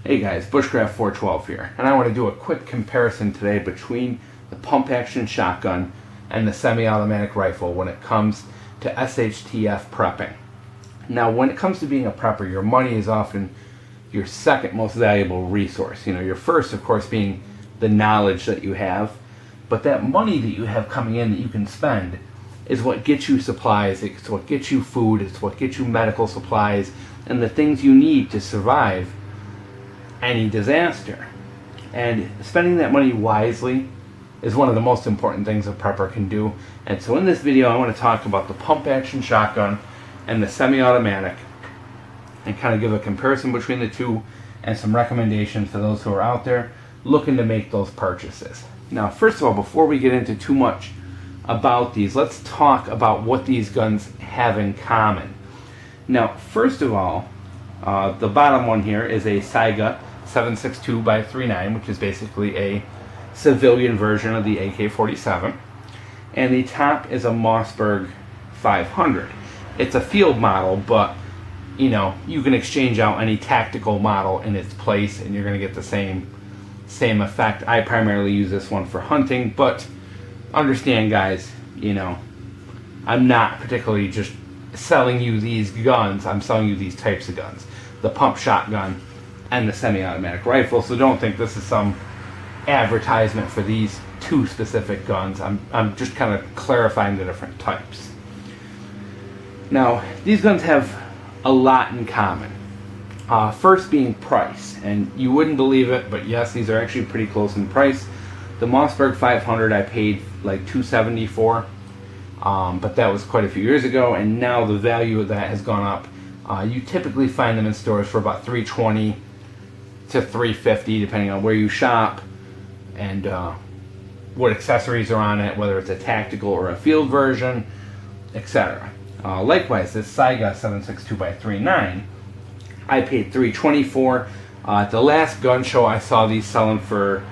Hey guys, Bushcraft 412 here, and I want to do a quick comparison today between the pump action shotgun and the semi-automatic rifle when it comes to SHTF prepping. Now, when it comes to being a prepper, your money is often your second most valuable resource. You know, your first, of course, being the knowledge that you have, but that money that you have coming in that you can spend is what gets you supplies, it's what gets you food, it's what gets you medical supplies, and the things you need to survive any disaster. And spending that money wisely is one of the most important things a prepper can do. And so in this video I want to talk about the pump action shotgun and the semi-automatic and kind of give a comparison between the two and some recommendations for those who are out there looking to make those purchases. Now, first of all, before we get into too much about these, let's talk about what these guns have in common. Now, first of all, the bottom one here is a Saiga 7.62x3.9, which is basically a civilian version of the AK-47, and the top is a Mossberg 500. It's a field model, but you know, you can exchange out any tactical model in its place and you're going to get the same effect. I primarily use this one for hunting, but understand, guys, you know, I'm not particularly just selling you these guns, I'm selling you these types of guns, the pump shotgun and the semi-automatic rifle. So don't think this is some advertisement for these two specific guns. I'm just kind of clarifying the different types. Now, these guns have a lot in common. First being price, and you wouldn't believe it, but yes, these are actually pretty close in price. The Mossberg 500 I paid like $270 for, but that was quite a few years ago, and now the value of that has gone up. You typically find them in stores for about $320 to $350, depending on where you shop and what accessories are on it, whether it's a tactical or a field version, etc. Likewise, this Saiga 7.62x3.9, I paid $320 for. At the last gun show, I saw these selling for,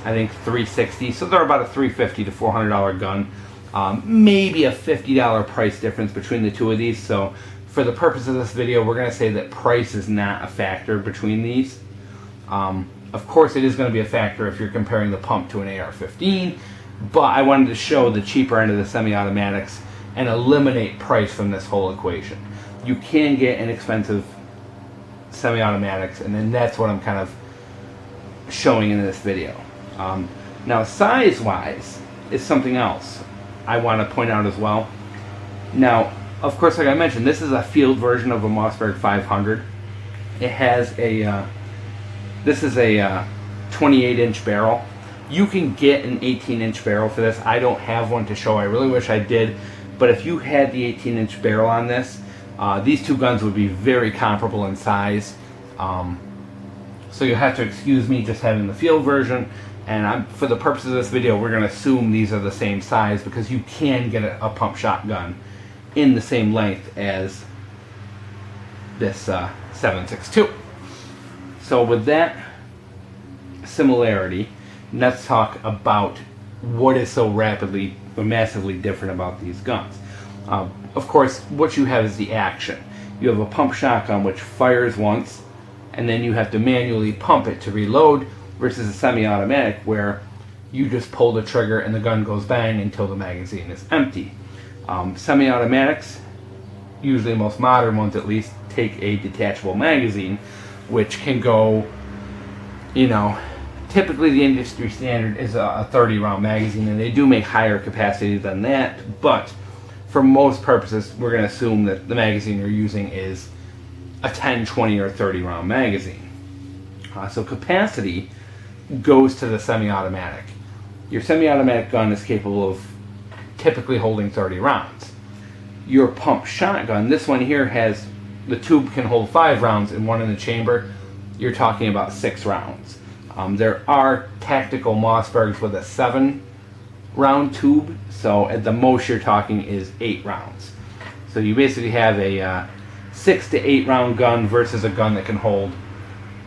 I think, $360, so they're about a $350 to $400 gun. Maybe a $50 price difference between the two of these. So for the purpose of this video, we're going to say that price is not a factor between these. Of course, it is going to be a factor if you're comparing the pump to an AR-15, but I wanted to show the cheaper end of the semi-automatics and eliminate price from this whole equation. You can get inexpensive semi-automatics, and then that's what I'm kind of showing in this video. Now, size-wise is something else I want to point out as well. Now, of course, like I mentioned, this is a field version of a Mossberg 500. It has a this is a 28-inch barrel. You can get an 18-inch barrel for this. I don't have one to show. I really wish I did. But if you had the 18-inch barrel on this, these two guns would be very comparable in size. So you'll have to excuse me just having the field version. And for the purpose of this video, we're going to assume these are the same size because you can get a pump shotgun in the same length as this 7.62. So with that similarity, let's talk about what is so rapidly or massively different about these guns. Of course, what you have is the action. You have a pump shotgun which fires once, and then you have to manually pump it to reload, versus a semi-automatic where you just pull the trigger and the gun goes bang until the magazine is empty. Semi-automatics, usually most modern ones at least, take a detachable magazine, which can go, you know, typically the industry standard is a 30-round magazine, and they do make higher capacity than that, but for most purposes, we're going to assume that the magazine you're using is a 10, 20, or 30-round magazine. So capacity goes to the semi-automatic. Your semi-automatic gun is capable of typically holding 30 rounds. Your pump shotgun, this one here has, the tube can hold 5 rounds and one in the chamber. You're talking about 6 rounds. There are tactical Mossbergs with a 7-round tube, so at the most you're talking is 8 rounds. So you basically have a 6 to 8 round gun versus a gun that can hold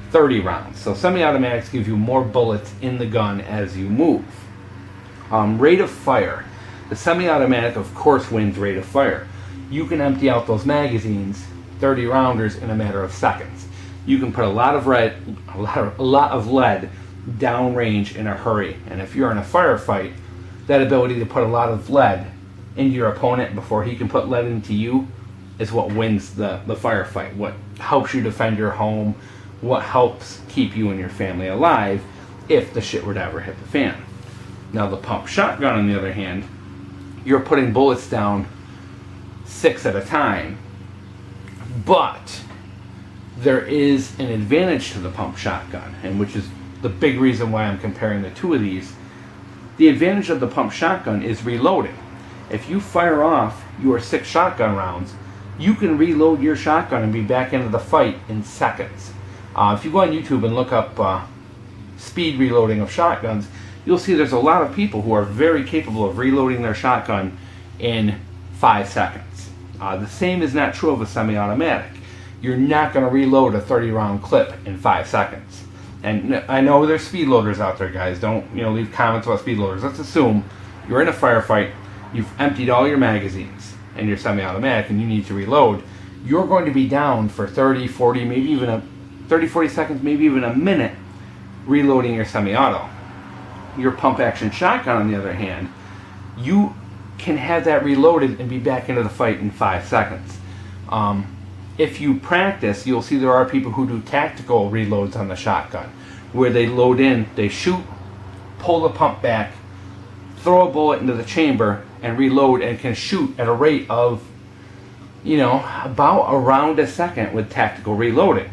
30 rounds. So semi-automatics give you more bullets in the gun as you move. Rate of fire. The semi-automatic, of course, wins rate of fire. You can empty out those magazines, 30 rounders, in a matter of seconds. you can put a lot of lead downrange in a hurry. And if you're in a firefight, that ability to put a lot of lead into your opponent before he can put lead into you is what wins the firefight, what helps you defend your home, what helps keep you and your family alive if the shit were to ever hit the fan. Now the pump shotgun, on the other hand, you're putting bullets down 6 at a time, but there is an advantage to the pump shotgun, and which is the big reason why I'm comparing the two of these. The advantage of the pump shotgun is reloading. If you fire off your 6 shotgun rounds, you can reload your shotgun and be back into the fight in seconds. If you go on YouTube and look up speed reloading of shotguns, you'll see there's a lot of people who are very capable of reloading their shotgun in 5 seconds. The same is not true of a semi-automatic. You're not going to reload a 30-round clip in 5 seconds. And I know there's speed loaders out there, guys. Don't leave comments about speed loaders. Let's assume you're in a firefight, you've emptied all your magazines and your semi-automatic, and you need to reload. You're going to be down for 30, 40, maybe even 40 seconds, maybe even a minute reloading your semi-auto. Your pump-action shotgun, on the other hand, you can have that reloaded and be back into the fight in 5 seconds. If you practice, you'll see there are people who do tactical reloads on the shotgun, where they load in, they shoot, pull the pump back, throw a bullet into the chamber, and reload, and can shoot at a rate of, about a round a second with tactical reloading.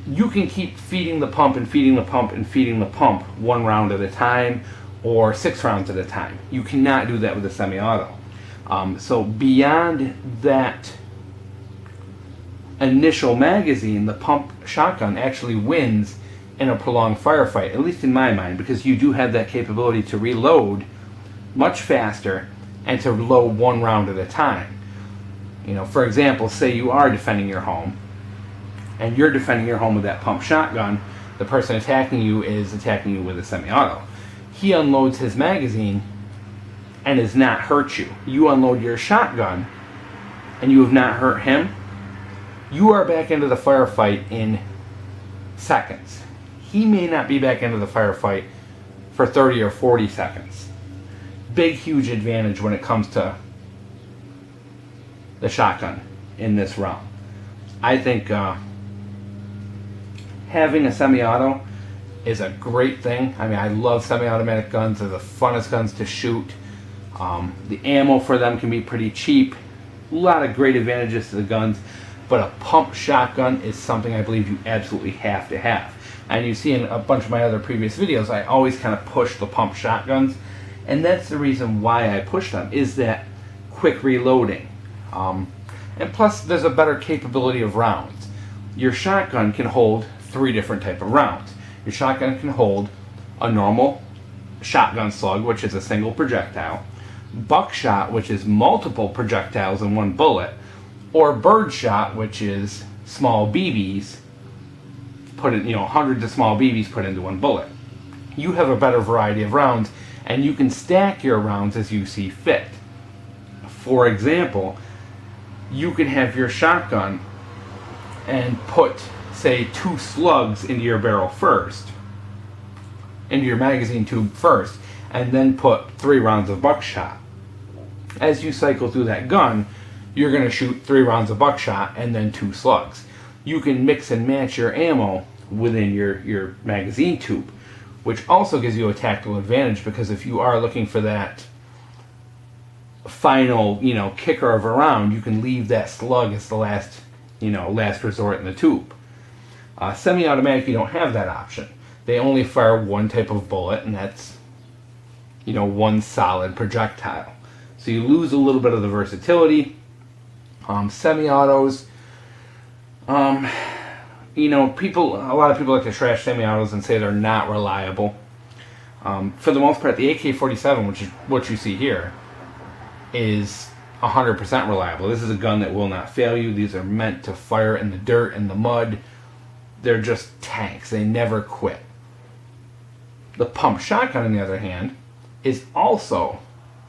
You can keep feeding the pump and feeding the pump and feeding the pump 1 round at a time or 6 rounds at a time. You cannot do that with a semi-auto. So beyond that initial magazine, the pump shotgun actually wins in a prolonged firefight, at least in my mind, because you do have that capability to reload much faster and to load 1 round at a time. For example, say you are defending your home, and you're defending your home with that pump shotgun. The person attacking you is attacking you with a semi-auto. He unloads his magazine and has not hurt you. You unload your shotgun and you have not hurt him. You are back into the firefight in seconds. He may not be back into the firefight for 30 or 40 seconds. Big, huge advantage when it comes to the shotgun in this realm. I think having a semi-auto is a great thing. I mean, I love semi-automatic guns. They're the funnest guns to shoot. The ammo for them can be pretty cheap. A lot of great advantages to the guns, but a pump shotgun is something I believe you absolutely have to have. And you see in a bunch of my other previous videos, I always kind of push the pump shotguns, and that's the reason why I push them, is that quick reloading. And plus, there's a better capability of rounds. Your shotgun can hold 3 different types of rounds. Your shotgun can hold a normal shotgun slug, which is a single projectile, buckshot, which is multiple projectiles in 1 bullet, or birdshot, which is small BBs, hundreds of small BBs put into 1 bullet. You have a better variety of rounds, and you can stack your rounds as you see fit. For example, you can have your shotgun and put, say, 2 slugs into your barrel first, into your magazine tube first, and then put 3 rounds of buckshot. As you cycle through that gun, you're going to shoot 3 rounds of buckshot and then 2 slugs. You can mix and match your ammo within your magazine tube, which also gives you a tactical advantage, because if you are looking for that final, kicker of a round, you can leave that slug as the last resort in the tube. Semi-automatic, you don't have that option. They only fire 1 type of bullet, and that's, 1 solid projectile. So you lose a little bit of the versatility. Semi-autos, a lot of people like to trash semi-autos and say they're not reliable. For the most part, the AK-47, which is what you see here, is 100% reliable. This is a gun that will not fail you. These are meant to fire in the dirt and the mud. They're just tanks. They never quit. The pump shotgun, on the other hand, is also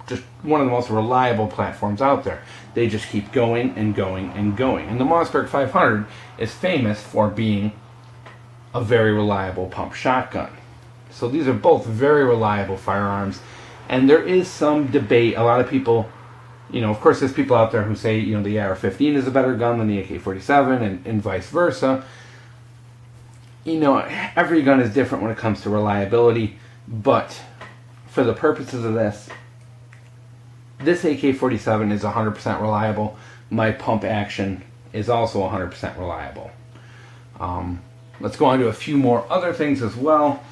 just one of the most reliable platforms out there. They just keep going and going and going. And the Mossberg 500 is famous for being a very reliable pump shotgun. So these are both very reliable firearms. And there is some debate. A lot of people, of course there's people out there who say, the AR-15 is a better gun than the AK-47 and vice versa. Every gun is different when it comes to reliability, but for the purposes of this AK-47 is 100% reliable. My pump action is also 100% reliable. Let's go on to a few more other things as well.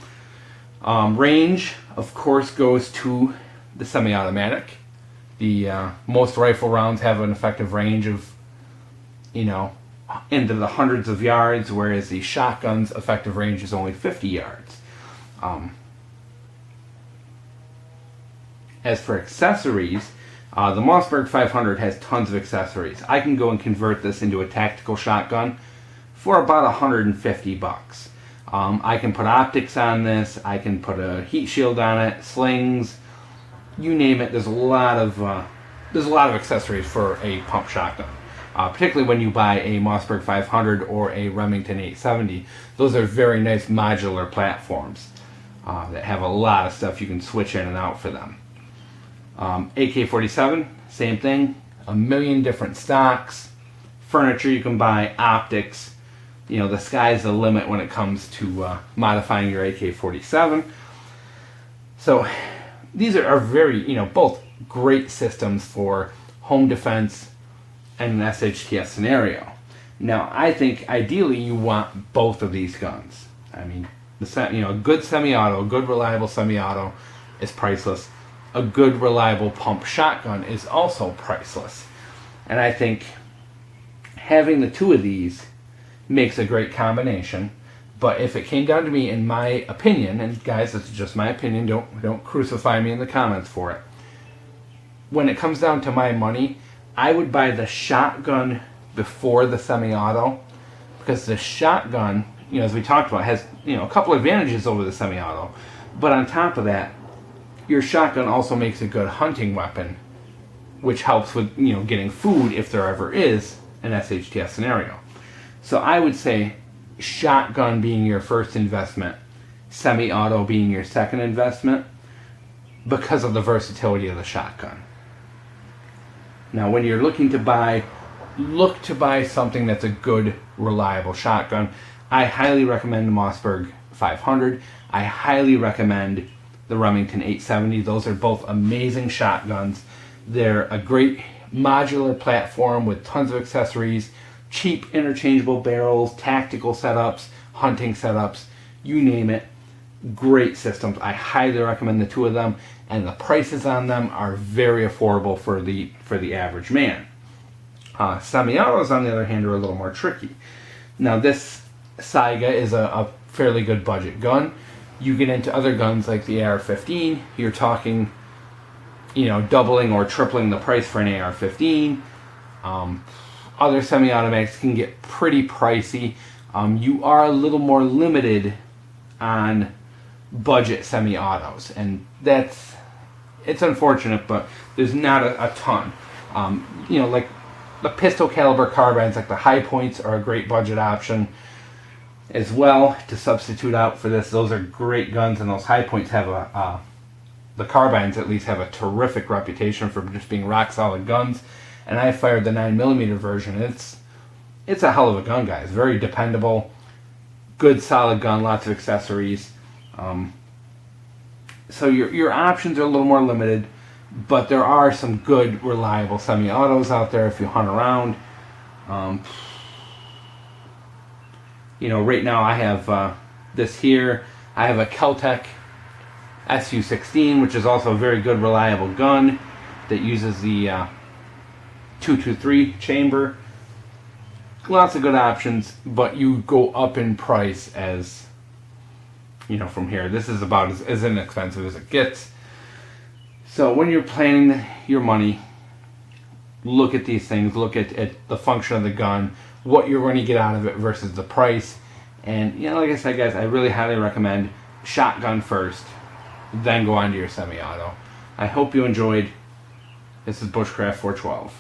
Range, of course, goes to the semi-automatic. The most rifle rounds have an effective range of, into the hundreds of yards, whereas the shotgun's effective range is only 50 yards. As for accessories, the Mossberg 500 has tons of accessories. I can go and convert this into a tactical shotgun for about $150. I can put optics on this. I can put a heat shield on it, slings, you name it. There's a lot of accessories for a pump shotgun. Particularly when you buy a Mossberg 500 or a Remington 870. Those are very nice modular platforms that have a lot of stuff you can switch in and out for them. AK-47, same thing. A million different stocks, furniture you can buy, optics. The sky's the limit when it comes to modifying your AK-47. So these are very, both great systems for home defense and an SHTF scenario. Now, I think ideally you want both of these guns. I mean, a good semi-auto, a good reliable semi-auto is priceless. A good reliable pump shotgun is also priceless. And I think having the two of these makes a great combination. But if it came down to me, in my opinion, and guys, this is just my opinion, don't crucify me in the comments for it. When it comes down to my money, I would buy the shotgun before the semi-auto, because the shotgun, as we talked about, has a couple advantages over the semi-auto. But on top of that, your shotgun also makes a good hunting weapon, which helps with getting food if there ever is an SHTF scenario. So I would say shotgun being your first investment, semi-auto being your second investment, because of the versatility of the shotgun. Now, when you're looking to buy, look to buy something that's a good, reliable shotgun. I highly recommend the Mossberg 500. I highly recommend the Remington 870. Those are both amazing shotguns. They're a great modular platform with tons of accessories, cheap interchangeable barrels, tactical setups, hunting setups, you name it. Great systems. I highly recommend the two of them, and the prices on them are very affordable for the average man. Semi-autos, on the other hand, are a little more tricky. Now, this Saiga is a fairly good budget gun. You get into other guns like the AR-15, you're talking, doubling or tripling the price for an AR-15. Other semi-automatics can get pretty pricey. You are a little more limited on budget semi-autos, and it's unfortunate, but there's not a ton. Like the pistol caliber carbines, like the high points, are a great budget option as well to substitute out for this. Those are great guns, and those high points have the carbines at least have a terrific reputation for just being rock solid guns. And I fired the 9mm version. It's a hell of a gun, guys. Very dependable, good solid gun, lots of accessories. So your options are a little more limited, but there are some good, reliable semi-autos out there if you hunt around. Right now I have this here. I have a Keltec SU-16, which is also a very good, reliable gun that uses the 223 chamber. Lots of good options, but you go up in price as from here. This is about as inexpensive as it gets. So when you're planning your money, look at these things. Look at the function of the gun, what you're going to get out of it versus the price. And like I said, guys, I really highly recommend shotgun first, then go on to your semi-auto. I hope you enjoyed This is Bushcraft 412.